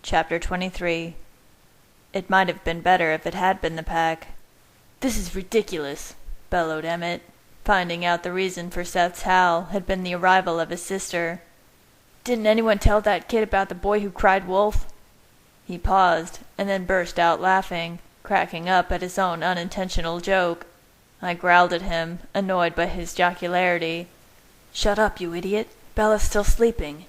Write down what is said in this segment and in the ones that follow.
Chapter 23. It might have been better if it had been the pack. "This is ridiculous," bellowed Emmett, finding out the reason for Seth's howl had been the arrival of his sister. "Didn't anyone tell that kid about the boy who cried wolf?" He paused, and then burst out laughing, cracking up at his own unintentional joke. I growled at him, annoyed by his jocularity. "Shut up, you idiot. Bella's still sleeping."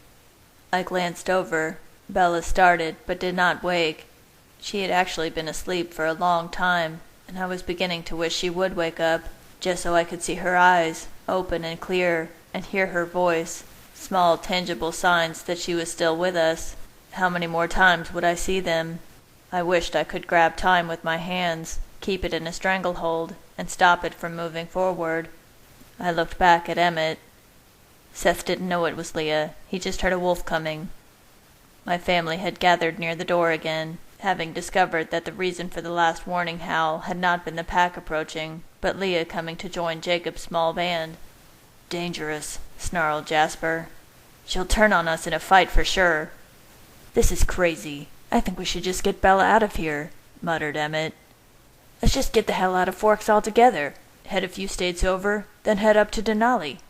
I glanced over. Bella started, but did not wake. She had actually been asleep for a long time, and I was beginning to wish she would wake up, just so I could see her eyes, open and clear, and hear her voice, small tangible signs that she was still with us. How many more times would I see them? I wished I could grab time with my hands, keep it in a stranglehold, and stop it from moving forward. I looked back at Emmett. Seth didn't know it was Leah. He just heard a wolf coming. My family had gathered near the door again, having discovered that the reason for the last warning howl had not been the pack approaching, but Leah coming to join Jacob's small band. "Dangerous," snarled Jasper. "She'll turn on us in a fight for sure." "This is crazy. I think we should just get Bella out of here," muttered Emmett. "Let's just get the hell out of Forks altogether. Head a few states over, then head up to Denali.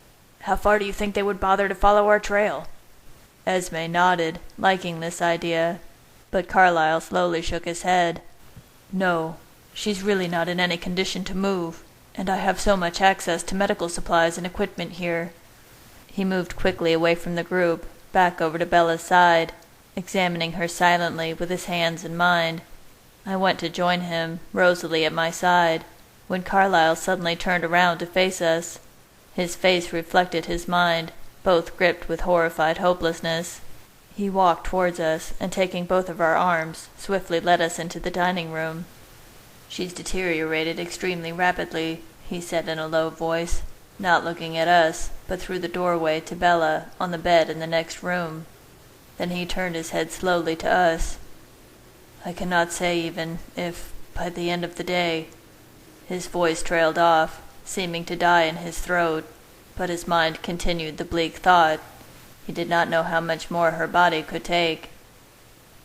How far do you think they would bother to follow our trail?" Esme nodded, liking this idea, but Carlyle slowly shook his head. "No, she's really not in any condition to move, and I have so much access to medical supplies and equipment here." He moved quickly away from the group, back over to Bella's side, examining her silently with his hands in mine. I went to join him, Rosalie at my side, when Carlyle suddenly turned around to face us. His face reflected his mind, both gripped with horrified hopelessness. He walked towards us, and taking both of our arms, swiftly led us into the dining room. "She's deteriorated extremely rapidly," he said in a low voice, not looking at us, but through the doorway to Bella, on the bed in the next room. Then he turned his head slowly to us. "I cannot say even if, by the end of the day—" His voice trailed off, seeming to die in his throat, but his mind continued the bleak thought. He did not know how much more her body could take.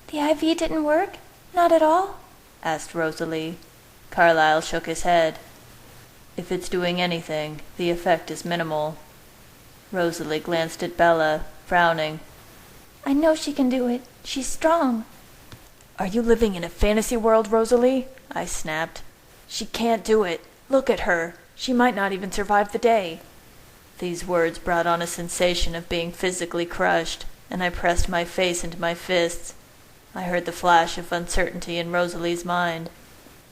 "The IV didn't work? Not at all?" asked Rosalie. Carlyle shook his head. "If it's doing anything, the effect is minimal." Rosalie glanced at Bella, frowning. "I know she can do it. She's strong." "Are you living in a fantasy world, Rosalie?" I snapped. "She can't do it. Look at her. She might not even survive the day." These words brought on a sensation of being physically crushed, and I pressed my face into my fists. I heard the flash of uncertainty in Rosalie's mind.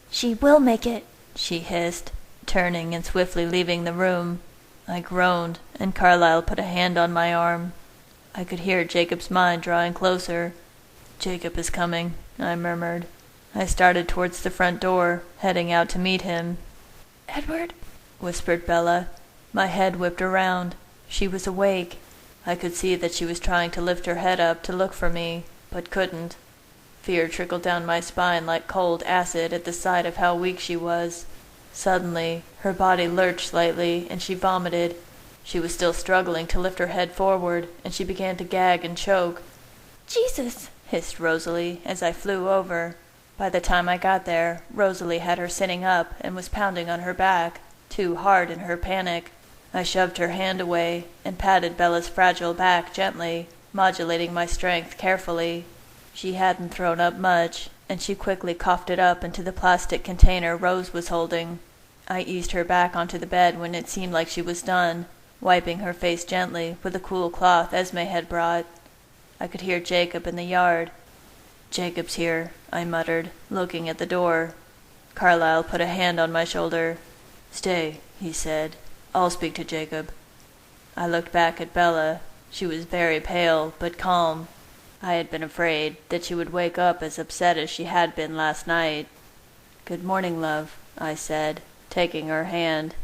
"She will make it," she hissed, turning and swiftly leaving the room. I groaned, and Carlyle put a hand on my arm. I could hear Jacob's mind drawing closer. "Jacob is coming," I murmured. I started towards the front door, heading out to meet him. "Edward," whispered Bella. My head whipped around. She was awake. I could see that she was trying to lift her head up to look for me, but couldn't. Fear trickled down my spine like cold acid at the sight of how weak she was. Suddenly, her body lurched slightly, and she vomited. She was still struggling to lift her head forward, and she began to gag and choke. "Jesus!" hissed Rosalie as I flew over. By the time I got there, Rosalie had her sitting up and was pounding on her back, too hard in her panic. I shoved her hand away and patted Bella's fragile back gently, modulating my strength carefully. She hadn't thrown up much, and she quickly coughed it up into the plastic container Rose was holding. I eased her back onto the bed when it seemed like she was done, wiping her face gently with a cool cloth Esme had brought. I could hear Jacob in the yard. "Jacob's here," I muttered, looking at the door. Carlyle put a hand on my shoulder. "Stay," he said. "I'll speak to Jacob." I looked back at Bella. She was very pale, but calm. I had been afraid that she would wake up as upset as she had been last night. "Good morning, love," I said, taking her hand.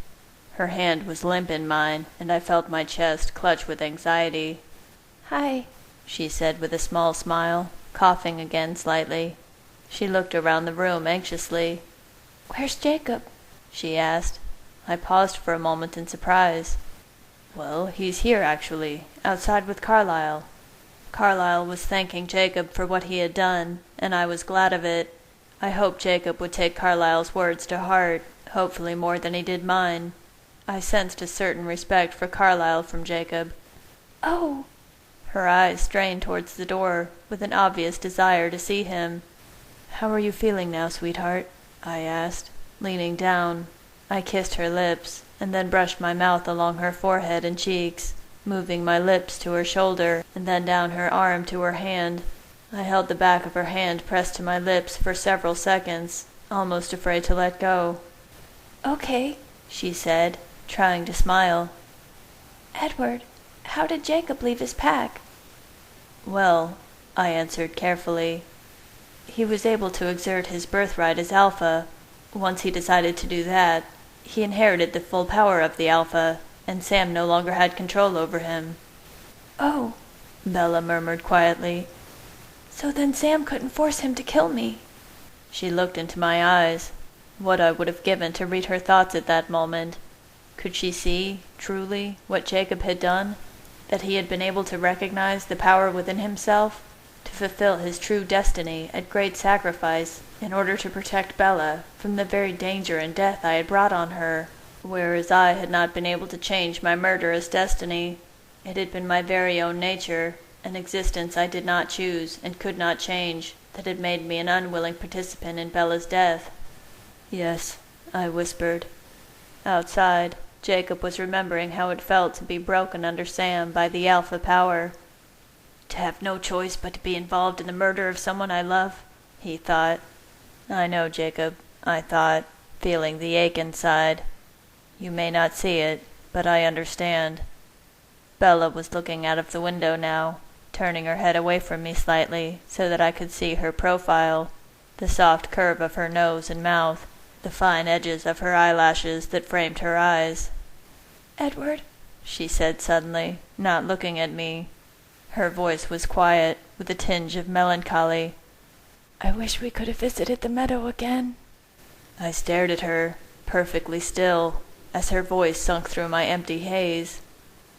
Her hand was limp in mine, and I felt my chest clutch with anxiety. "Hi," she said with a small smile, coughing again slightly. She looked around the room anxiously. "Where's Jacob?" she asked. I paused for a moment in surprise. "Well, he's here, actually, outside with Carlyle." Carlyle was thanking Jacob for what he had done, and I was glad of it. I hoped Jacob would take Carlyle's words to heart, hopefully more than he did mine. I sensed a certain respect for Carlyle from Jacob. Oh! Her eyes strained towards the door, with an obvious desire to see him. "How are you feeling now, sweetheart?" I asked, leaning down. I kissed her lips, and then brushed my mouth along her forehead and cheeks, moving my lips to her shoulder, and then down her arm to her hand. I held the back of her hand pressed to my lips for several seconds, almost afraid to let go. "Okay," she said, trying to smile. "Edward, how did Jacob leave his pack?" "Well," I answered carefully, "he was able to exert his birthright as Alpha. Once he decided to do that, he inherited the full power of the Alpha, and Sam no longer had control over him." "Oh," Bella murmured quietly. "So then Sam couldn't force him to kill me." She looked into my eyes. What I would have given to read her thoughts at that moment. Could she see, truly, what Jacob had done? That he had been able to recognize the power within himself, to fulfill his true destiny at great sacrifice in order to protect Bella from the very danger and death I had brought on her, whereas I had not been able to change my murderous destiny. It had been my very own nature, an existence I did not choose and could not change, that had made me an unwilling participant in Bella's death. "Yes," I whispered. Outside, Jacob was remembering how it felt to be broken under Sam by the Alpha power. "To have no choice but to be involved in the murder of someone I love," he thought. "I know, Jacob," I thought, feeling the ache inside. "You may not see it, but I understand." Bella was looking out of the window now, turning her head away from me slightly so that I could see her profile, the soft curve of her nose and mouth, the fine edges of her eyelashes that framed her eyes. "Edward," she said suddenly, not looking at me. Her voice was quiet, with a tinge of melancholy. "I wish we could have visited the meadow again." I stared at her, perfectly still, as her voice sunk through my empty haze.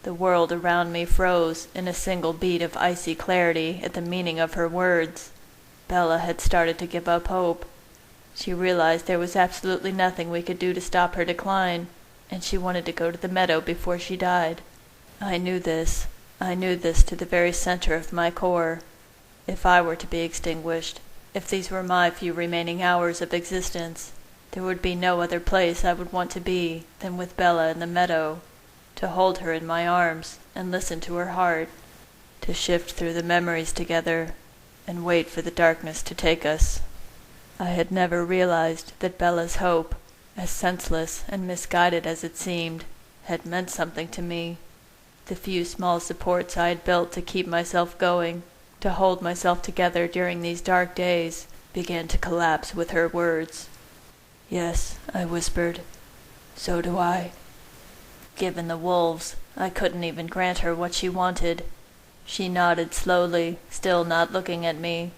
The world around me froze in a single beat of icy clarity at the meaning of her words. Bella had started to give up hope. She realized there was absolutely nothing we could do to stop her decline, and she wanted to go to the meadow before she died. I knew this to the very center of my core. If I were to be extinguished, if these were my few remaining hours of existence, there would be no other place I would want to be than with Bella in the meadow, to hold her in my arms and listen to her heart, to shift through the memories together and wait for the darkness to take us. I had never realized that Bella's hope, as senseless and misguided as it seemed, had meant something to me. The few small supports I had built to keep myself going, to hold myself together during these dark days, began to collapse with her words. "Yes," I whispered. "So do I." Given the wolves, I couldn't even grant her what she wanted. She nodded slowly, still not looking at me.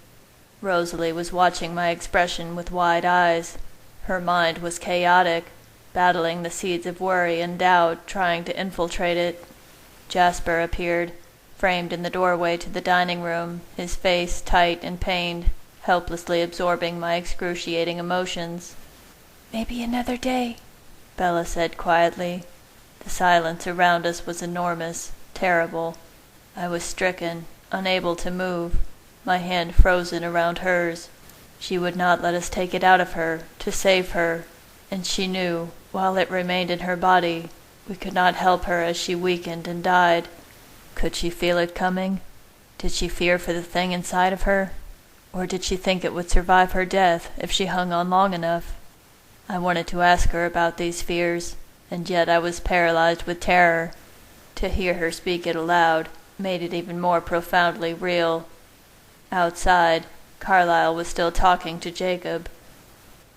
Rosalie was watching my expression with wide eyes. Her mind was chaotic, battling the seeds of worry and doubt, trying to infiltrate it. Jasper appeared, framed in the doorway to the dining room, his face tight and pained, helplessly absorbing my excruciating emotions. "Maybe another day," Bella said quietly. The silence around us was enormous, terrible. I was stricken, unable to move, my hand frozen around hers. She would not let us take it out of her, to save her, and she knew, while it remained in her body, we could not help her as she weakened and died. Could she feel it coming? Did she fear for the thing inside of her? Or did she think it would survive her death if she hung on long enough? I wanted to ask her about these fears, and yet I was paralyzed with terror. To hear her speak it aloud made it even more profoundly real. Outside, Carlyle was still talking to Jacob.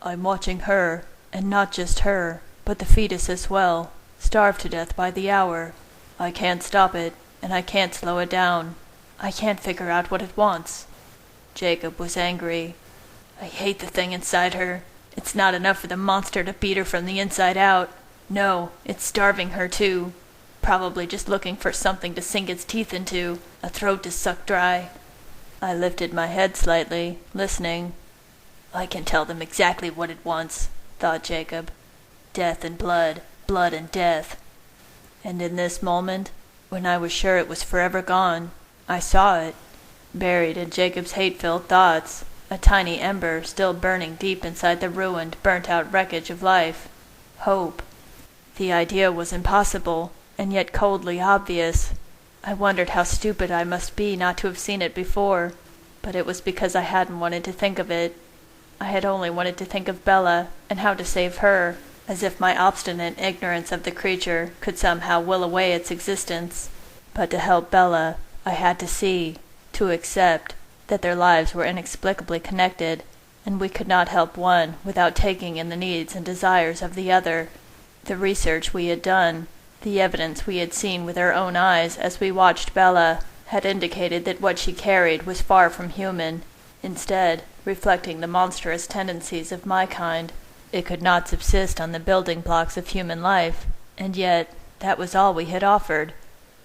"I'm watching her, and not just her, but the fetus as well, starve to death by the hour. I can't stop it, and I can't slow it down. I can't figure out what it wants." Jacob was angry. "I hate the thing inside her. It's not enough for the monster to beat her from the inside out. No, it's starving her too. probably just looking for something to sink its teeth into, a throat to suck dry. I lifted my head slightly, listening. I can tell them exactly what it wants, thought Jacob. Death and blood, blood and death. And in this moment, when I was sure it was forever gone, I saw it, buried in Jacob's hate-filled thoughts, a tiny ember still burning deep inside the ruined, burnt-out wreckage of life. Hope. The idea was impossible, and yet coldly obvious. I wondered how stupid I must be not to have seen it before, but it was because I hadn't wanted to think of it. I had only wanted to think of Bella, and how to save her, as if my obstinate ignorance of the creature could somehow will away its existence. But to help Bella, I had to see, to accept, that their lives were inexplicably connected, and we could not help one without taking in the needs and desires of the other. The research we had done, the evidence we had seen with our own eyes as we watched Bella, had indicated that what she carried was far from human, instead reflecting the monstrous tendencies of my kind. It could not subsist on the building blocks of human life, and yet that was all we had offered.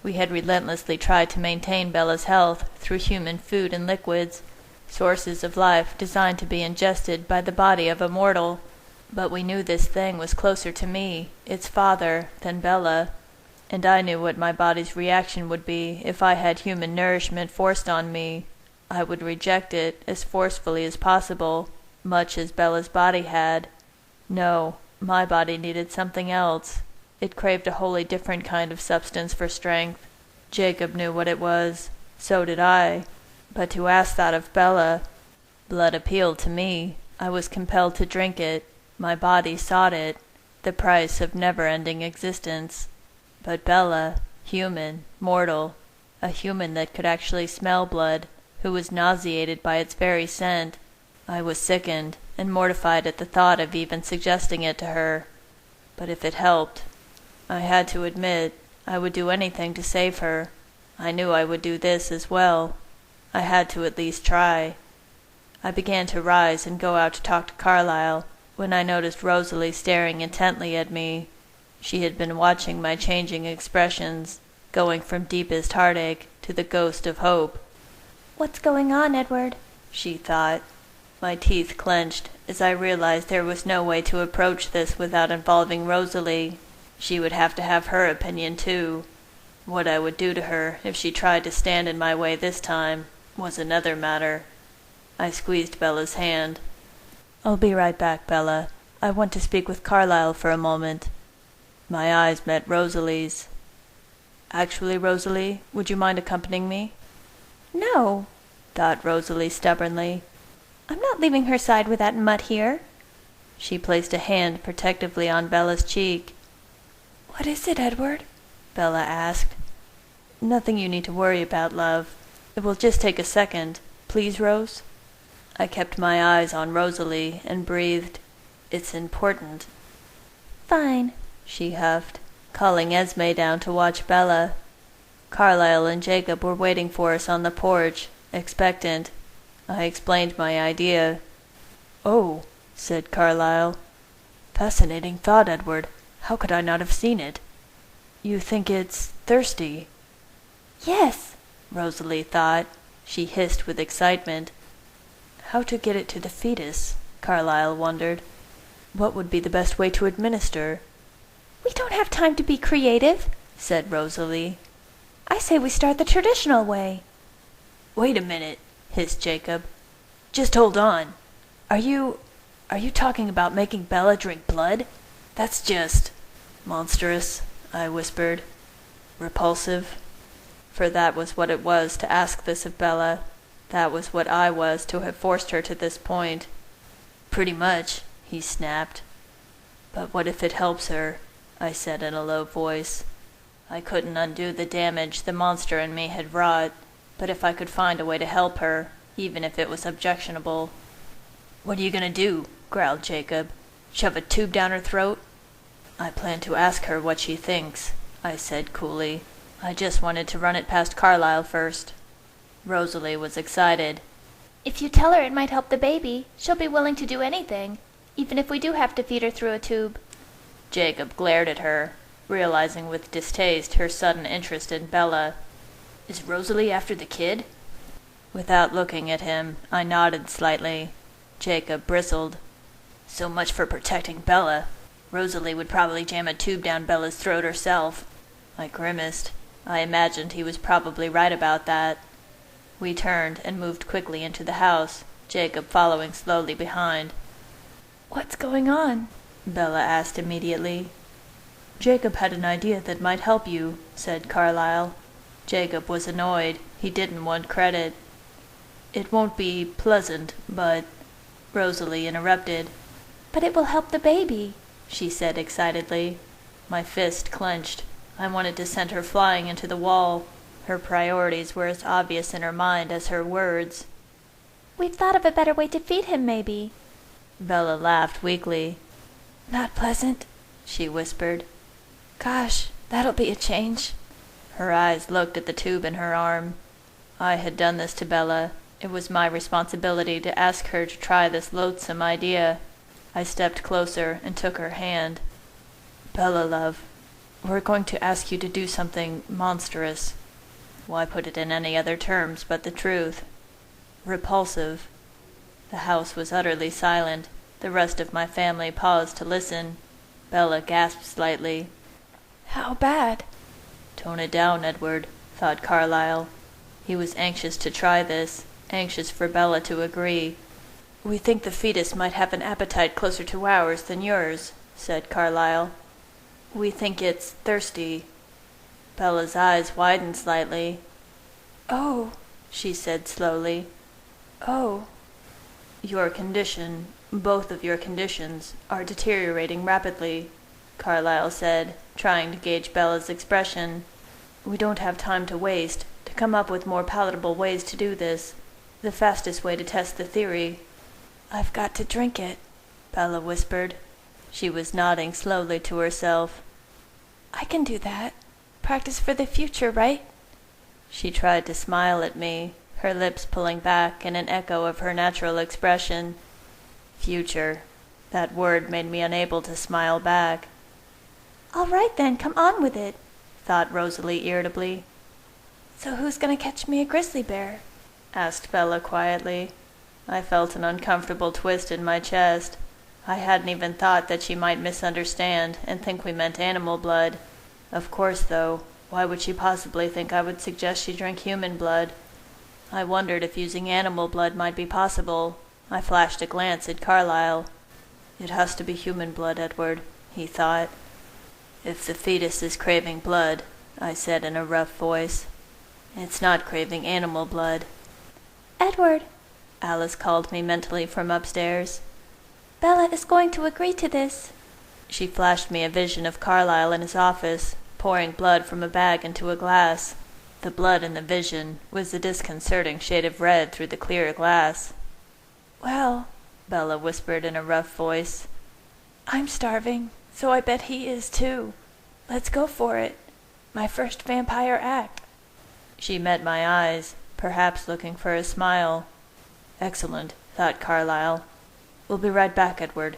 We had relentlessly tried to maintain Bella's health through human food and liquids, sources of life designed to be ingested by the body of a mortal. But we knew this thing was closer to me, its father, than Bella, and I knew what my body's reaction would be if I had human nourishment forced on me. I would reject it as forcefully as possible, much as Bella's body had. No, my body needed something else. It craved a wholly different kind of substance for strength. Jacob knew what it was. So did I. But to ask that of Bella, blood appealed to me. I was compelled to drink it. My body sought it, the price of never-ending existence. But Bella, human, mortal, a human that could actually smell blood, who was nauseated by its very scent. I was sickened and mortified at the thought of even suggesting it to her. But if it helped, I had to admit, I would do anything to save her. I knew I would do this as well. I had to at least try. I began to rise and go out to talk to Carlyle, when I noticed Rosalie staring intently at me. She had been watching my changing expressions, going from deepest heartache to the ghost of hope. "What's going on, Edward?" she thought. My teeth clenched as I realized there was no way to approach this without involving Rosalie. She would have to have her opinion too. What I would do to her if she tried to stand in my way this time was another matter. I squeezed Bella's hand. "I'll be right back, Bella. I want to speak with Carlyle for a moment." My eyes met Rosalie's. "Actually, Rosalie, would you mind accompanying me?" "No," thought Rosalie stubbornly. "I'm not leaving her side with that mutt here." She placed a hand protectively on Bella's cheek. "What is it, Edward?" Bella asked. "Nothing you need to worry about, love. It will just take a second. Please, Rose?" I kept my eyes on Rosalie and breathed. "It's important." "Fine," she huffed, calling Esme down to watch Bella. Carlyle and Jacob were waiting for us on the porch, expectant. I explained my idea. "Oh," said Carlyle. "Fascinating thought, Edward. How could I not have seen it? You think it's thirsty?" "Yes," Rosalie thought. She hissed with excitement. How to get it to the fetus? Carlyle wondered. What would be the best way to administer? "We don't have time to be creative," said Rosalie. "I say we start the traditional way." "Wait a minute," hissed Jacob. "Just hold on. Are you talking about making Bella drink blood? That's just monstrous," I whispered. Repulsive. For that was what it was to ask this of Bella. That was what I was to have forced her to this point. "Pretty much," he snapped. "But what if it helps her?" I said in a low voice. I couldn't undo the damage the monster in me had wrought, but if I could find a way to help her, even if it was objectionable. "What are you going to do?" growled Jacob. "Shove a tube down her throat?" "I plan to ask her what she thinks," I said coolly. "I just wanted to run it past Carlyle first." Rosalie was excited. "If you tell her it might help the baby, she'll be willing to do anything, even if we do have to feed her through a tube." Jacob glared at her. realizing with distaste her sudden interest in Bella. "Is Rosalie after the kid?" Without looking at him, I nodded slightly. Jacob bristled. "So much for protecting Bella. Rosalie would probably jam a tube down Bella's throat herself." I grimaced. I imagined he was probably right about that. We turned and moved quickly into the house, Jacob following slowly behind. "What's going on?" Bella asked immediately. "Jacob had an idea that might help you," said Carlyle. Jacob was annoyed. He didn't want credit. "It won't be pleasant, but—" Rosalie interrupted. "But it will help the baby," she said excitedly. My fist clenched. I wanted to send her flying into the wall. Her priorities were as obvious in her mind as her words. "We've thought of a better way to feed him, maybe." Bella laughed weakly. "Not pleasant," she whispered. "Gosh, that'll be a change." Her eyes looked at the tube in her arm. I had done this to Bella. It was my responsibility to ask her to try this loathsome idea. I stepped closer and took her hand. "Bella, love, we're going to ask you to do something monstrous. Why put it in any other terms but the truth? Repulsive." The house was utterly silent. The rest of my family paused to listen. Bella gasped slightly. "How bad?" "Tone it down, Edward," thought Carlyle. He was anxious to try this, anxious for Bella to agree. "We think the fetus might have an appetite closer to ours than yours," said Carlyle. "We think it's thirsty." Bella's eyes widened slightly. "Oh," she said slowly. "Oh." "Your condition, both of your conditions, are deteriorating rapidly," Carlyle said, trying to gauge Bella's expression. "We don't have time to waste, to come up with more palatable ways to do this. The fastest way to test the theory—" "I've got to drink it," Bella whispered. She was nodding slowly to herself. "I can do that. Practice for the future, right?" She tried to smile at me, her lips pulling back in an echo of her natural expression. Future. That word made me unable to smile back. "All right then, come on with it," thought Rosalie irritably. "So who's going to catch me a grizzly bear?" asked Bella quietly. I felt an uncomfortable twist in my chest. I hadn't even thought that she might misunderstand and think we meant animal blood. Of course, though, why would she possibly think I would suggest she drink human blood? I wondered if using animal blood might be possible. I flashed a glance at Carlyle. "It has to be human blood, Edward," he thought. "If the fetus is craving blood," I said in a rough voice, "it's not craving animal blood." "Edward," Alice called me mentally from upstairs. "Bella is going to agree to this." She flashed me a vision of Carlyle in his office, pouring blood from a bag into a glass. The blood in the vision was the disconcerting shade of red through the clear glass. "Well," Bella whispered in a rough voice, "I'm starving, so I bet he is too. Let's go for it. My first vampire act." She met my eyes, perhaps looking for a smile. "Excellent," thought Carlyle. "We'll be right back, Edward."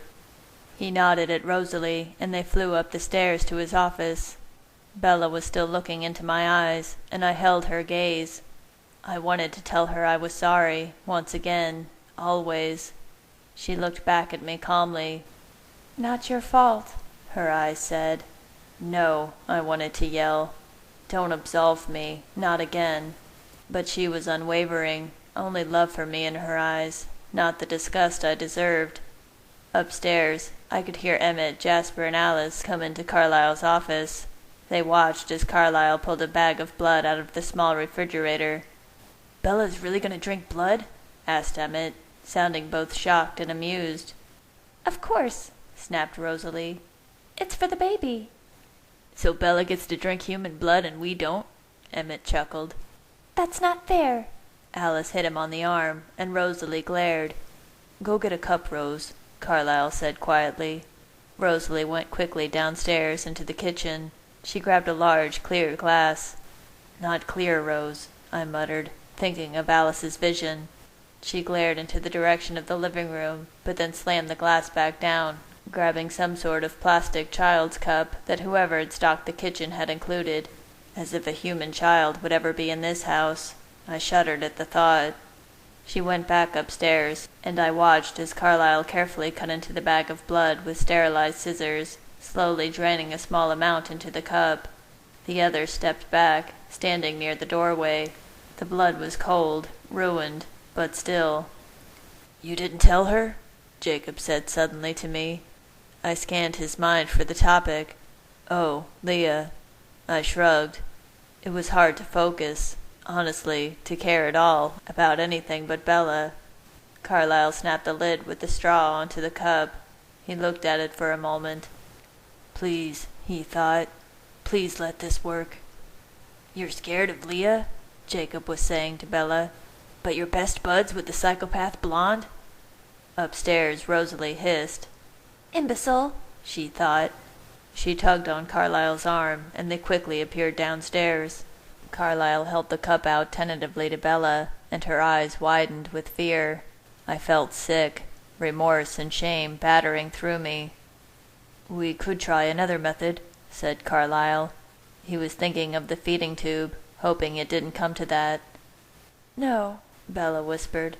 He nodded at Rosalie, and they flew up the stairs to his office. Bella was still looking into my eyes, and I held her gaze. I wanted to tell her I was sorry, once again, always. She looked back at me calmly. "Not your fault," her eyes said. "No," I wanted to yell. "Don't absolve me, not again." But she was unwavering, only love for me in her eyes, not the disgust I deserved. Upstairs, I could hear Emmett, Jasper, and Alice come into Carlyle's office. They watched as Carlyle pulled a bag of blood out of the small refrigerator. "Bella's really going to drink blood?" asked Emmett, sounding both shocked and amused. "Of course," snapped Rosalie. "It's for the baby." "So Bella gets to drink human blood and we don't?" Emmett chuckled. "That's not fair." Alice hit him on the arm, and Rosalie glared. "Go get a cup, Rose," Carlyle said quietly. Rosalie went quickly downstairs into the kitchen. She grabbed a large, clear glass. "Not clear, Rose," I muttered, thinking of Alice's vision. She glared into the direction of the living room, but then slammed the glass back down. grabbing some sort of plastic child's cup that whoever had stocked the kitchen had included. As if a human child would ever be in this house. I shuddered at the thought. She went back upstairs, and I watched as Carlyle carefully cut into the bag of blood with sterilized scissors, slowly draining a small amount into the cup. The other stepped back, standing near the doorway. The blood was cold, ruined, but still. "You didn't tell her?" Jacob said suddenly to me. I scanned his mind for the topic. "Oh, Leah." I shrugged. It was hard to focus, honestly, to care at all about anything but Bella. Carlyle snapped the lid with the straw onto the cup. He looked at it for a moment. "Please," he thought, "please let this work." "You're scared of Leah?" Jacob was saying to Bella. "But you're best buds with the psychopath blonde?" Upstairs, Rosalie hissed. "Imbecile," she thought. She tugged on Carlyle's arm, and they quickly appeared downstairs. Carlyle held the cup out tentatively to Bella, and her eyes widened with fear. I felt sick, remorse and shame battering through me. "We could try another method," said Carlyle. He was thinking of the feeding tube, hoping it didn't come to that. "No," Bella whispered.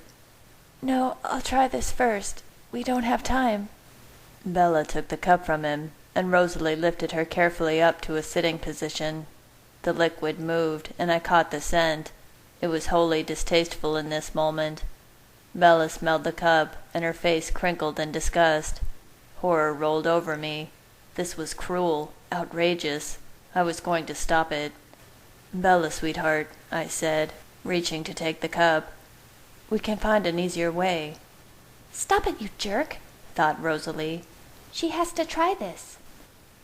"No, I'll try this first. We don't have time." Bella took the cup from him, and Rosalie lifted her carefully up to a sitting position. The liquid moved, and I caught the scent. It was wholly distasteful in this moment. Bella smelled the cup, and her face crinkled in disgust. Horror rolled over me. This was cruel, outrageous. I was going to stop it. "Bella, sweetheart," I said, reaching to take the cup. "We can find an easier way." "Stop it, you jerk," thought Rosalie. "She has to try this.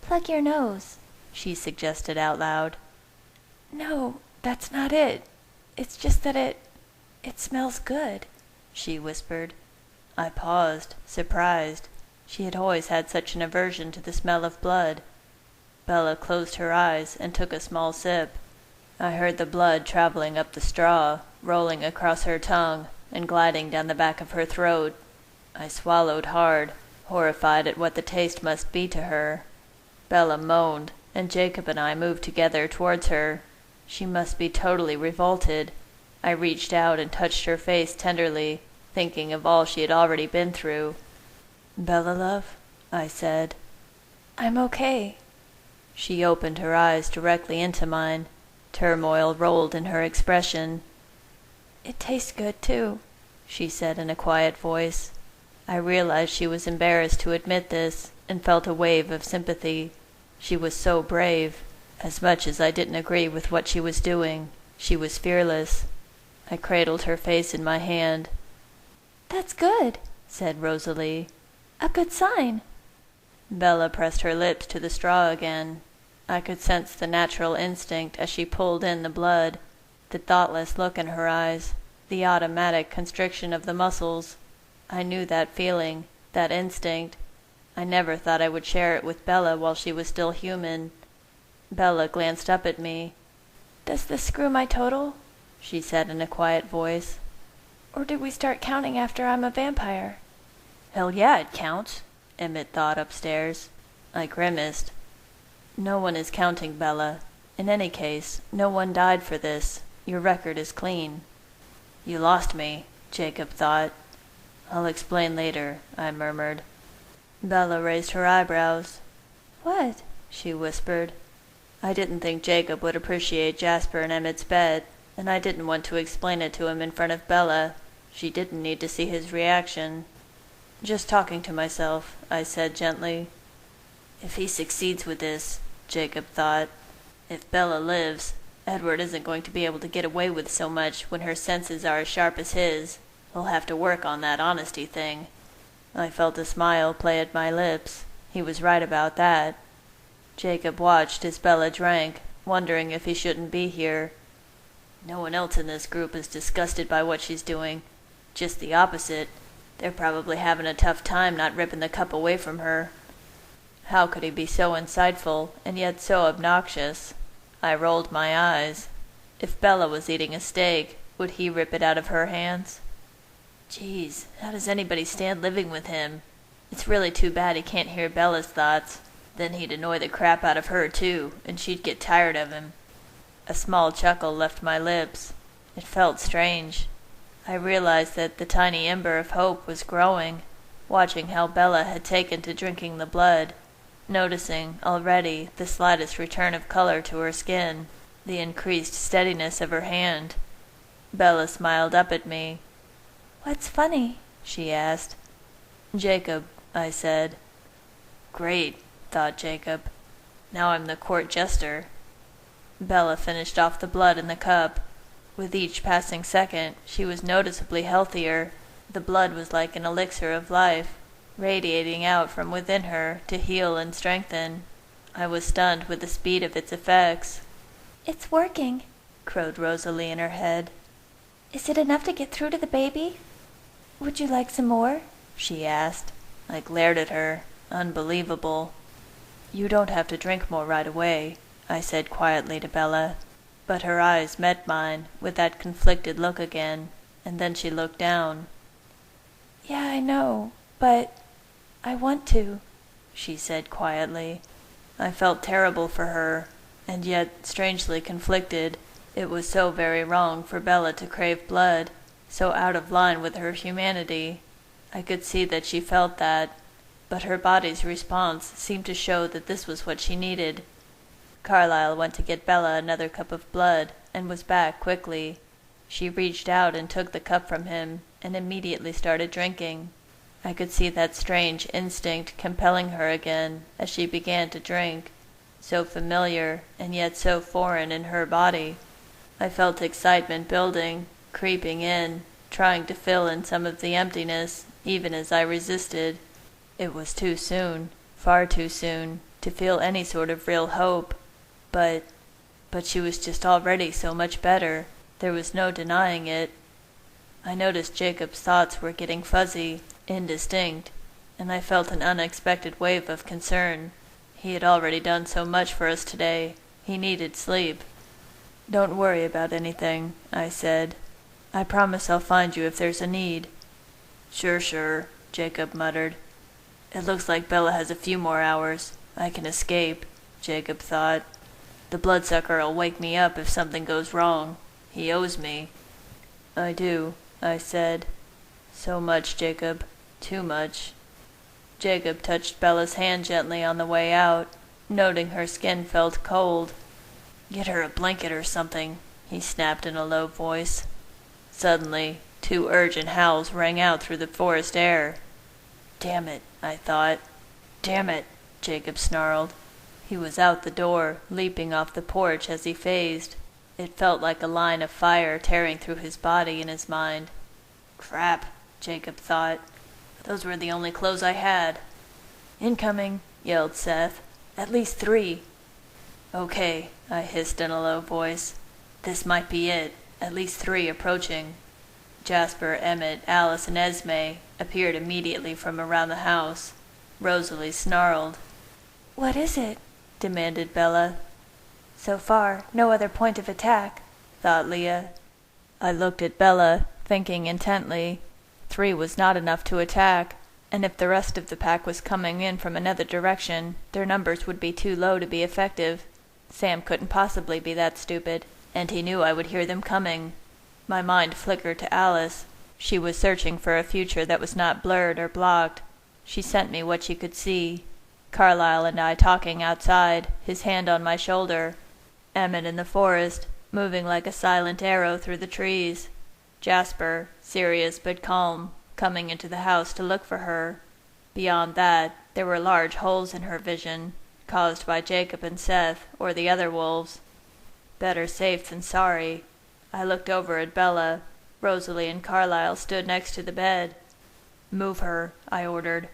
Plug your nose," she suggested out loud. "No, that's not it. It's just that it smells good," she whispered. I paused, surprised. She had always had such an aversion to the smell of blood. Bella closed her eyes and took a small sip. I heard the blood traveling up the straw, rolling across her tongue, and gliding down the back of her throat. I swallowed hard, horrified at what the taste must be to her. Bella moaned, and Jacob and I moved together towards her. She must be totally revolted. I reached out and touched her face tenderly, thinking of all she had already been through. "Bella, love," I said. "I'm okay." She opened her eyes directly into mine. Turmoil rolled in her expression. "It tastes good, too," she said in a quiet voice. I realized she was embarrassed to admit this, and felt a wave of sympathy. She was so brave. As much as I didn't agree with what she was doing, she was fearless. I cradled her face in my hand. "That's good," said Rosalie. "A good sign." Bella pressed her lips to the straw again. I could sense the natural instinct as she pulled in the blood, the thoughtless look in her eyes, the automatic constriction of the muscles. I knew that feeling, that instinct. I never thought I would share it with Bella while she was still human. Bella glanced up at me. "Does this screw my total?" she said in a quiet voice. "Or do we start counting after I'm a vampire?" "Hell yeah, it counts," Emmett thought upstairs. I grimaced. "No one is counting, Bella. In any case, no one died for this. Your record is clean." "You lost me," Jacob thought. "I'll explain later," I murmured. Bella raised her eyebrows. "What?" she whispered. I didn't think Jacob would appreciate Jasper and Emmett's bed, and I didn't want to explain it to him in front of Bella. She didn't need to see his reaction. "Just talking to myself," I said gently. "If he succeeds with this," Jacob thought. "If Bella lives, Edward isn't going to be able to get away with so much when her senses are as sharp as his. He'll have to work on that honesty thing." I felt a smile play at my lips. He was right about that. Jacob watched as Bella drank, wondering if he shouldn't be here. "No one else in this group is disgusted by what she's doing. Just the opposite. They're probably having a tough time not ripping the cup away from her." How could he be so insightful and yet so obnoxious? I rolled my eyes. If Bella was eating a steak, would he rip it out of her hands? "Geez, how does anybody stand living with him?" It's really too bad he can't hear Bella's thoughts. Then he'd annoy the crap out of her, too, and she'd get tired of him. A small chuckle left my lips. It felt strange. I realized that the tiny ember of hope was growing, watching how Bella had taken to drinking the blood, noticing, already, the slightest return of color to her skin, the increased steadiness of her hand. Bella smiled up at me. "What's funny?" she asked. "Jacob," I said. Great, thought Jacob. Now I'm the court jester. Bella finished off the blood in the cup. With each passing second, she was noticeably healthier. The blood was like an elixir of life, radiating out from within her to heal and strengthen. I was stunned with the speed of its effects. "It's working," crowed Rosalie in her head. "Is it enough to get through to the baby? Would you like some more?" she asked. I glared at her. Unbelievable. "You don't have to drink more right away," I said quietly to Bella. But her eyes met mine with that conflicted look again, and then she looked down. "Yeah, I know, but I want to," she said quietly. I felt terrible for her, and yet strangely conflicted. It was so very wrong for Bella to crave blood, so out of line with her humanity. I could see that she felt that, but her body's response seemed to show that this was what she needed. Carlyle went to get Bella another cup of blood, and was back quickly. She reached out and took the cup from him, and immediately started drinking. I could see that strange instinct compelling her again as she began to drink, so familiar and yet so foreign in her body. I felt excitement building, creeping in, trying to fill in some of the emptiness, even as I resisted. It was too soon, far too soon, to feel any sort of real hope. But she was just already so much better. There was no denying it. I noticed Jacob's thoughts were getting fuzzy, indistinct, and I felt an unexpected wave of concern. He had already done so much for us today. He needed sleep. "Don't worry about anything," I said. "I promise I'll find you if there's a need." Sure, Jacob muttered. "It looks like Bella has a few more hours. I can escape," Jacob thought. "The bloodsucker'll wake me up if something goes wrong. He owes me." "I do," I said. "So much, Jacob. Too much." Jacob touched Bella's hand gently on the way out, noting her skin felt cold. "Get her a blanket or something," he snapped in a low voice. Suddenly, 2 urgent howls rang out through the forest air. "Damn it," I thought. "Damn it," Jacob snarled. He was out the door, leaping off the porch as he phased. It felt like a line of fire tearing through his body and his mind. "Crap," Jacob thought. "Those were the only clothes I had." "Incoming," yelled Seth. "At least 3. "Okay," I hissed in a low voice. "This might be it. At least 3 approaching." Jasper, Emmett, Alice, and Esme appeared immediately from around the house. Rosalie snarled. "What is it?" demanded Bella. "So far, no other point of attack," thought Leah. I looked at Bella, thinking intently. 3 was not enough to attack, and if the rest of the pack was coming in from another direction, their numbers would be too low to be effective. Sam couldn't possibly be that stupid, and he knew I would hear them coming. My mind flickered to Alice. She was searching for a future that was not blurred or blocked. She sent me what she could see. Carlyle and I talking outside, his hand on my shoulder. Emmett in the forest, moving like a silent arrow through the trees. Jasper, serious but calm, coming into the house to look for her. Beyond that, there were large holes in her vision, caused by Jacob and Seth, or the other wolves. Better safe than sorry. I looked over at Bella. Rosalie and Carlyle stood next to the bed. "Move her," I ordered.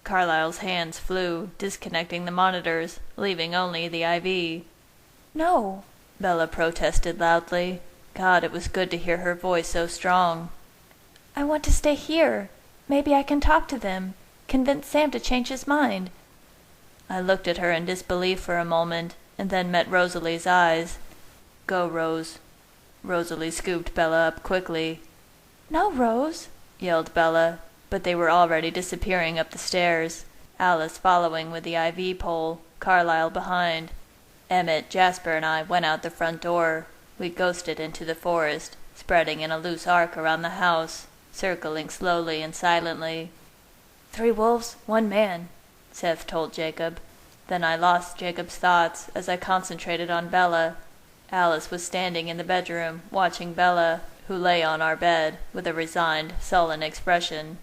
Carlyle's hands flew, disconnecting the monitors, leaving only the IV. "No," Bella protested loudly. God, it was good to hear her voice so strong. "I want to stay here. Maybe I can talk to them, convince Sam to change his mind." I looked at her in disbelief for a moment, and then met Rosalie's eyes. "Go, Rose." Rosalie scooped Bella up quickly. "No, Rose," yelled Bella, but they were already disappearing up the stairs, Alice following with the IV pole, Carlyle behind. Emmett, Jasper, and I went out the front door. We ghosted into the forest, spreading in a loose arc around the house, circling slowly and silently. 3 wolves, 1 man, Seth told Jacob. Then I lost Jacob's thoughts as I concentrated on Bella. Alice was standing in the bedroom, watching Bella, who lay on our bed, with a resigned, sullen expression.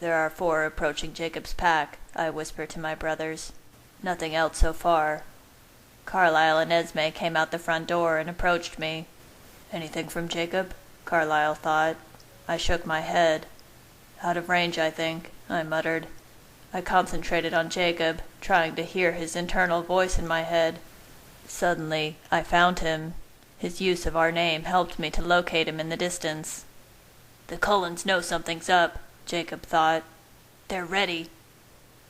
"There are 4 approaching Jacob's pack," I whispered to my brothers. "Nothing else so far." Carlyle and Esme came out the front door and approached me. "Anything from Jacob?" Carlyle thought. I shook my head. "Out of range, I think," I muttered. I concentrated on Jacob, trying to hear his internal voice in my head. Suddenly, I found him. His use of our name helped me to locate him in the distance. "The Cullens know something's up," Jacob thought. "They're ready."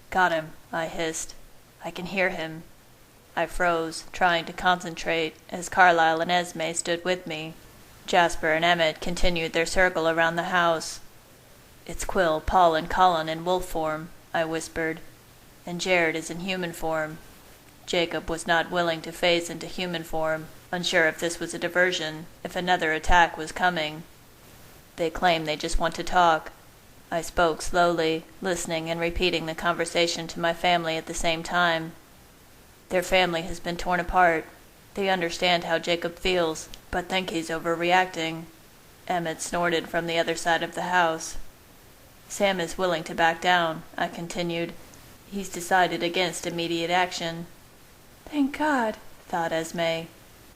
"Got him," I hissed. "I can hear him." I froze, trying to concentrate, as Carlyle and Esme stood with me. Jasper and Emmett continued their circle around the house. "It's Quill, Paul, and Colin in wolf form," I whispered. "And Jared is in human form." Jacob was not willing to phase into human form, unsure if this was a diversion, if another attack was coming. "They claim they just want to talk." I spoke slowly, listening and repeating the conversation to my family at the same time. "Their family has been torn apart. They understand how Jacob feels, but think he's overreacting." Emmett snorted from the other side of the house. "Sam is willing to back down," I continued. "He's decided against immediate action." "Thank God," thought Esme.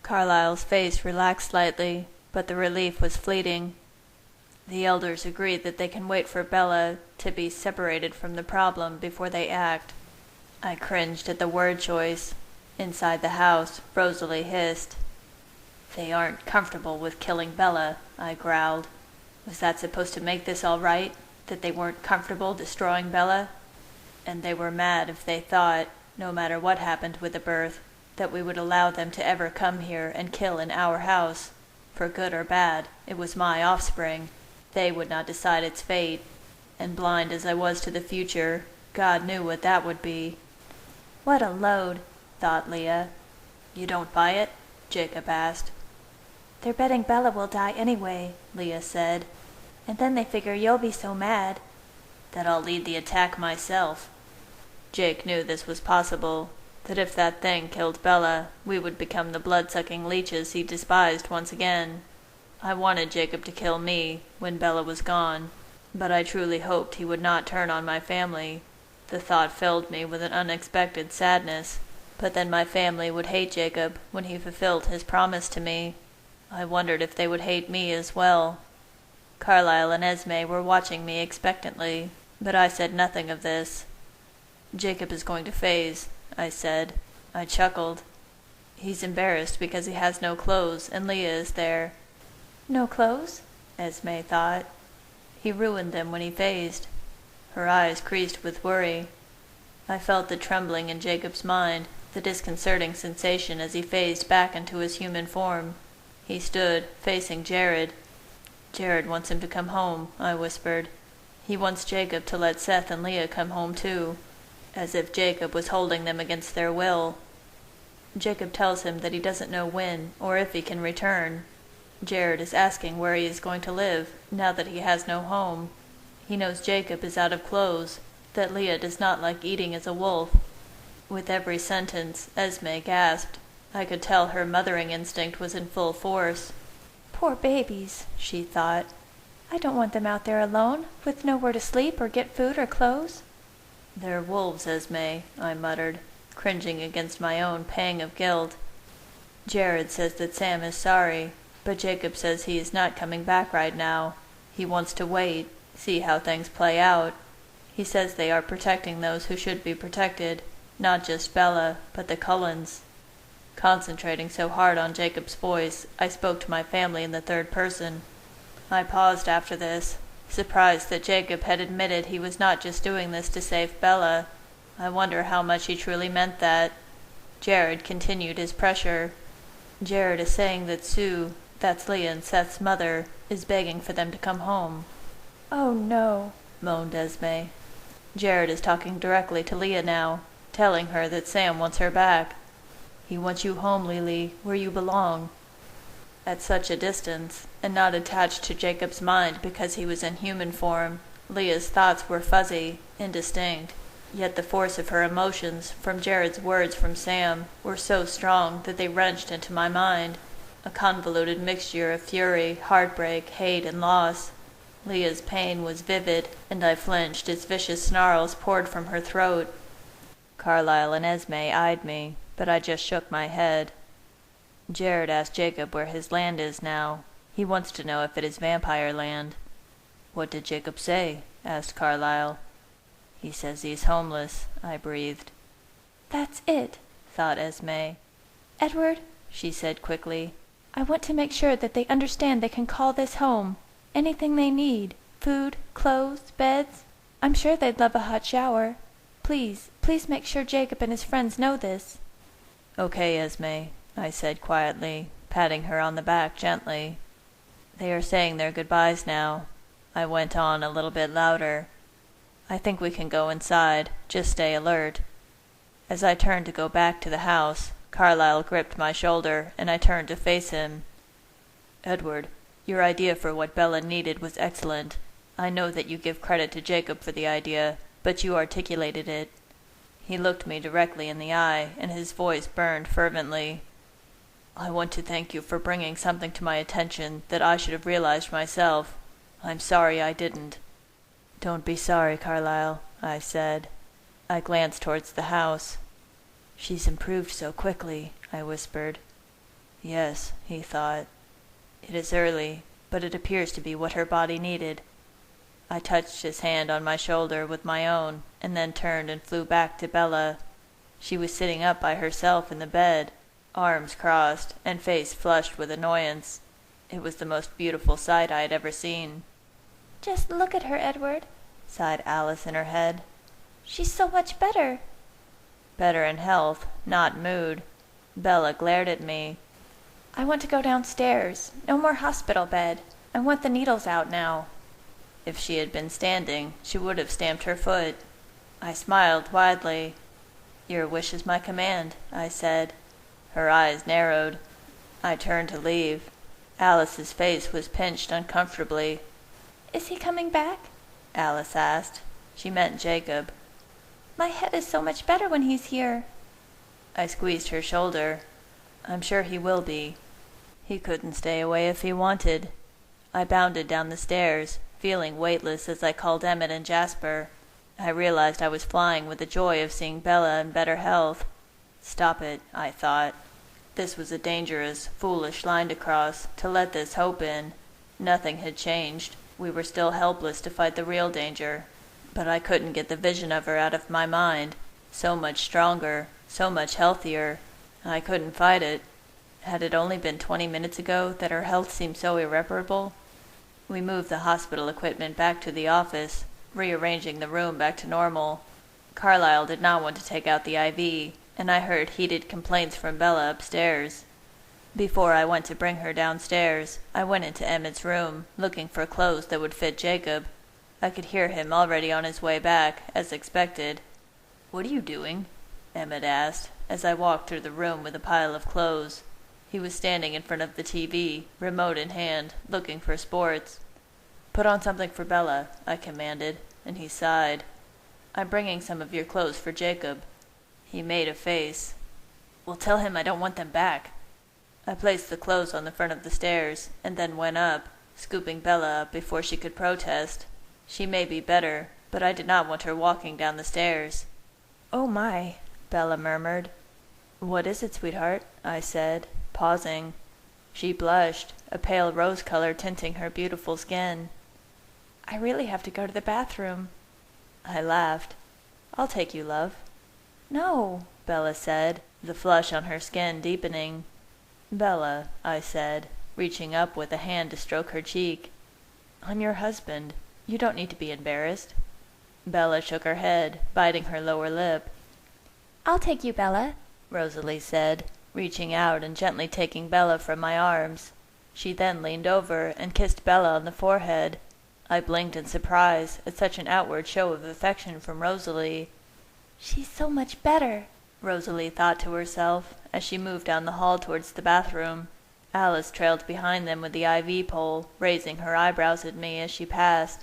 Carlyle's face relaxed slightly, but the relief was fleeting. "The elders agree that they can wait for Bella to be separated from the problem before they act." I cringed at the word choice. Inside the house, Rosalie hissed. "They aren't comfortable with killing Bella," I growled. Was that supposed to make this all right? That they weren't comfortable destroying Bella? And they were mad if they thought, no matter what happened with the birth, that we would allow them to ever come here and kill in our house. For good or bad, it was my offspring. They would not decide its fate. And blind as I was to the future, God knew what that would be. "What a load," thought Leah. "You don't buy it?" Jacob asked. "They're betting Bella will die anyway," Leah said. "And then they figure you'll be so mad." "That I'll lead the attack myself." Jake knew this was possible, that if that thing killed Bella, we would become the blood-sucking leeches he despised once again. I wanted Jacob to kill me when Bella was gone, but I truly hoped he would not turn on my family. The thought filled me with an unexpected sadness. But then my family would hate Jacob when he fulfilled his promise to me. I wondered if they would hate me as well. Carlyle and Esme were watching me expectantly, but I said nothing of this. "Jacob is going to phase," I said. I chuckled. "He's embarrassed because he has no clothes and Leah is there." "No clothes?" Esme thought. "He ruined them when he phased." Her eyes creased with worry. I felt the trembling in Jacob's mind, the disconcerting sensation as he phased back into his human form. He stood, facing Jared. "Jared wants him to come home," I whispered. "He wants Jacob to let Seth and Leah come home too." As if Jacob was holding them against their will. Jacob tells him that he doesn't know when or if he can return. Jared is asking where he is going to live, now that he has no home. He knows Jacob is out of clothes, that Leah does not like eating as a wolf. With every sentence, Esme gasped. I could tell her mothering instinct was in full force. "Poor babies," she thought. "I don't want them out there alone, with nowhere to sleep or get food or clothes." "They're wolves, Esme," I muttered, cringing against my own pang of guilt. "Jared says that Sam is sorry, but Jacob says he is not coming back right now. He wants to wait, see how things play out. He says they are protecting those who should be protected, not just Bella, but the Cullens." Concentrating so hard on Jacob's voice, I spoke to my family in the third person. I paused after this, surprised that Jacob had admitted he was not just doing this to save Bella. I wonder how much he truly meant that. Jared continued his pressure. "Jared is saying that Sue, that's Leah and Seth's mother, is begging for them to come home." "Oh no," moaned Esme. Jared is talking directly to Leah now, telling her that Sam wants her back. He wants you home, Lily, where you belong. At such a distance, and not attached to Jacob's mind because he was in human form, Leah's thoughts were fuzzy, indistinct. Yet the force of her emotions, from Jared's words from Sam, were so strong that they wrenched into my mind, a convoluted mixture of fury, heartbreak, hate, and loss. Leah's pain was vivid, and I flinched as vicious snarls poured from her throat. Carlyle and Esme eyed me, but I just shook my head. Jared asked Jacob where his land is now. He wants to know if it is vampire land. What did Jacob say? Asked Carlyle. He says he's homeless, I breathed. That's it, thought Esme. Edward, she said quickly, I want to make sure that they understand they can call this home. Anything they need, food, clothes, beds. I'm sure they'd love a hot shower. Please, please make sure Jacob and his friends know this. Okay, Esme, I said quietly, patting her on the back gently. They are saying their goodbyes now. I went on a little bit louder. I think we can go inside. Just stay alert. As I turned to go back to the house, Carlyle gripped my shoulder, and I turned to face him. Edward, your idea for what Bella needed was excellent. I know that you give credit to Jacob for the idea, but you articulated it. He looked me directly in the eye, and his voice burned fervently. I want to thank you for bringing something to my attention that I should have realized myself. I'm sorry I didn't. Don't be sorry, Carlyle, I said. I glanced towards the house. She's improved so quickly, I whispered. Yes, he thought. It is early, but it appears to be what her body needed. I touched his hand on my shoulder with my own, and then turned and flew back to Bella. She was sitting up by herself in the bed, arms crossed, and face flushed with annoyance. It was the most beautiful sight I had ever seen. Just look at her, Edward, sighed Alice in her head. She's so much better. Better in health, not mood. Bella glared at me. I want to go downstairs. No more hospital bed. I want the needles out now. If she had been standing, she would have stamped her foot. I smiled widely. Your wish is my command, I said. Her eyes narrowed. I turned to leave. Alice's face was pinched uncomfortably. Is he coming back? Alice asked. She meant Jacob. My head is so much better when he's here. I squeezed her shoulder. I'm sure he will be. He couldn't stay away if he wanted. I bounded down the stairs, feeling weightless as I called Emmett and Jasper. I realized I was flying with the joy of seeing Bella in better health. Stop it, I thought. This was a dangerous, foolish line to cross, to let this hope in. Nothing had changed. We were still helpless to fight the real danger. But I couldn't get the vision of her out of my mind. So much stronger, so much healthier. I couldn't fight it. Had it only been 20 minutes ago that her health seemed so irreparable? We moved the hospital equipment back to the office, rearranging the room back to normal. Carlyle did not want to take out the IV, and I heard heated complaints from Bella upstairs. Before I went to bring her downstairs, I went into Emmett's room, looking for clothes that would fit Jacob. I could hear him already on his way back, as expected. What are you doing? Emmett asked, as I walked through the room with a pile of clothes. He was standing in front of the TV, remote in hand, looking for sports. Put on something for Bella, I commanded, and he sighed. I'm bringing some of your clothes for Jacob. He made a face. Well, tell him I don't want them back. I placed the clothes on the front of the stairs, and then went up, scooping Bella up before she could protest. She may be better, but I did not want her walking down the stairs. Oh my, Bella murmured. What is it, sweetheart? I said, pausing. She blushed, a pale rose color tinting her beautiful skin. I really have to go to the bathroom. I laughed. I'll take you, love. No, Bella said, the flush on her skin deepening. Bella, I said, reaching up with a hand to stroke her cheek. I'm your husband. You don't need to be embarrassed. Bella shook her head, biting her lower lip. I'll take you, Bella, Rosalie said, reaching out and gently taking Bella from my arms. She then leaned over and kissed Bella on the forehead. I blinked in surprise at such an outward show of affection from Rosalie. "She's so much better," Rosalie thought to herself as she moved down the hall towards the bathroom. Alice trailed behind them with the IV pole, raising her eyebrows at me as she passed.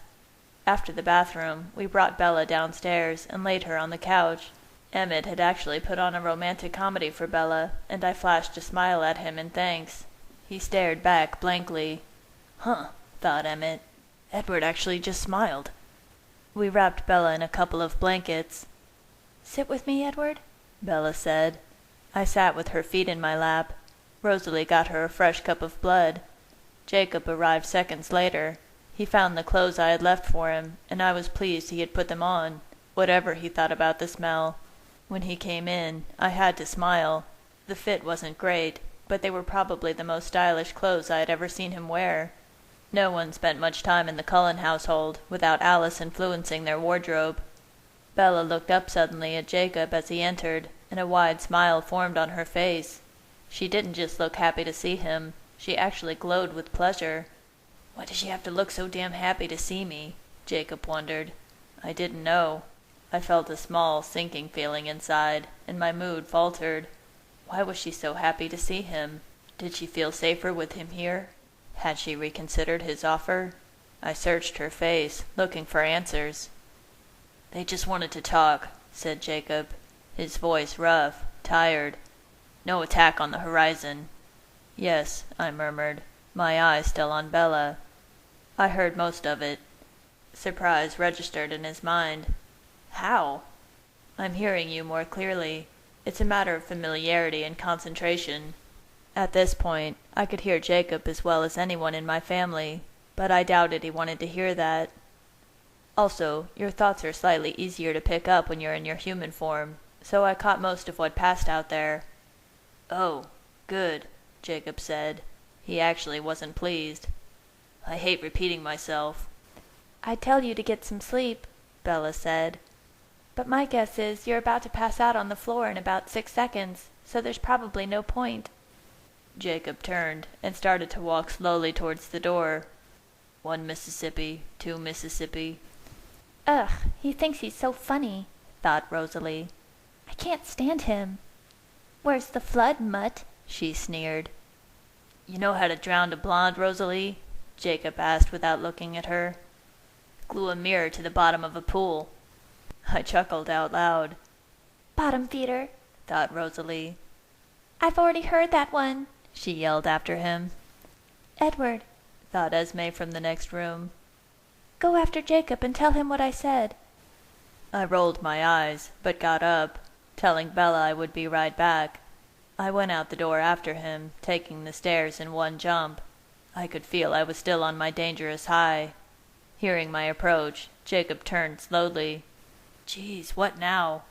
After the bathroom, we brought Bella downstairs and laid her on the couch. Emmett had actually put on a romantic comedy for Bella, and I flashed a smile at him in thanks. He stared back blankly. Huh, thought Emmett. Edward actually just smiled. We wrapped Bella in a couple of blankets. "Sit with me, Edward," Bella said. I sat with her feet in my lap. Rosalie got her a fresh cup of blood. Jacob arrived seconds later. He found the clothes I had left for him, and I was pleased he had put them on, whatever he thought about the smell. When he came in, I had to smile. The fit wasn't great, but they were probably the most stylish clothes I had ever seen him wear. No one spent much time in the Cullen household without Alice influencing their wardrobe. Bella looked up suddenly at Jacob as he entered, and a wide smile formed on her face. She didn't just look happy to see him, she actually glowed with pleasure. Why does she have to look so damn happy to see me? Jacob wondered. I didn't know. I felt a small, sinking feeling inside, and my mood faltered. Why was she so happy to see him? Did she feel safer with him here? Had she reconsidered his offer? I searched her face, looking for answers. They just wanted to talk, said Jacob, his voice rough, tired. No attack on the horizon. Yes, I murmured, my eyes still on Bella. I heard most of it. Surprise registered in his mind. How? I'm hearing you more clearly. It's a matter of familiarity and concentration. At this point, I could hear Jacob as well as anyone in my family, but I doubted he wanted to hear that. Also, your thoughts are slightly easier to pick up when you're in your human form, so I caught most of what passed out there. Oh, good, Jacob said. He actually wasn't pleased. I hate repeating myself. "I'd tell you to get some sleep," Bella said. "But my guess is you're about to pass out on the floor in about 6 seconds, so there's probably no point." Jacob turned and started to walk slowly towards the door. 1 Mississippi, 2 Mississippi. "Ugh, he thinks he's so funny," thought Rosalie. "I can't stand him." "Where's the flood, mutt?" she sneered. You know how to drown a blonde, Rosalie? Jacob asked without looking at her. Glue a mirror to the bottom of a pool. I chuckled out loud. "Bottom feeder," thought Rosalie. "I've already heard that one," she yelled after him. "Edward," thought Esme from the next room. "Go after Jacob and tell him what I said." I rolled my eyes, but got up, telling Bella I would be right back. I went out the door after him, taking the stairs in one jump. I could feel I was still on my dangerous high. Hearing my approach, Jacob turned slowly. Geez, what now?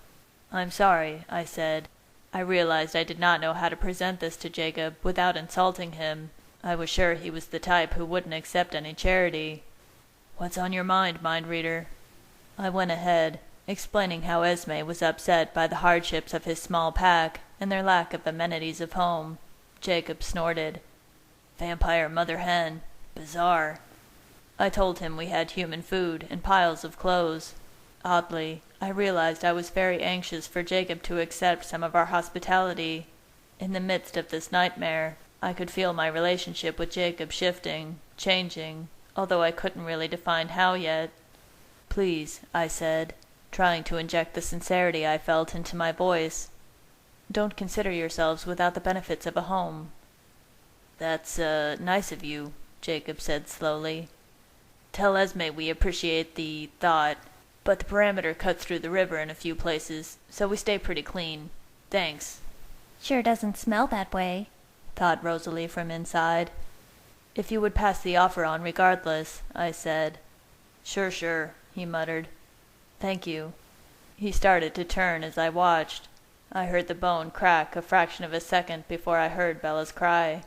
I'm sorry, I said. I realized I did not know how to present this to Jacob without insulting him. I was sure he was the type who wouldn't accept any charity. What's on your mind, mind reader? I went ahead, explaining how Esme was upset by the hardships of his small pack and their lack of amenities of home. Jacob snorted. Vampire mother hen. Bizarre. I told him we had human food and piles of clothes. Oddly, I realized I was very anxious for Jacob to accept some of our hospitality. In the midst of this nightmare, I could feel my relationship with Jacob shifting, changing, although I couldn't really define how yet. Please, I said, trying to inject the sincerity I felt into my voice. Don't consider yourselves without the benefits of a home. That's, nice of you, Jacob said slowly. Tell Esme we appreciate the thought, but the parameter cuts through the river in a few places, so we stay pretty clean. Thanks. Sure doesn't smell that way, thought Rosalie from inside. If you would pass the offer on regardless, I said. Sure, he muttered. Thank you. He started to turn as I watched. I heard the bone crack a fraction of a second before I heard Bella's cry.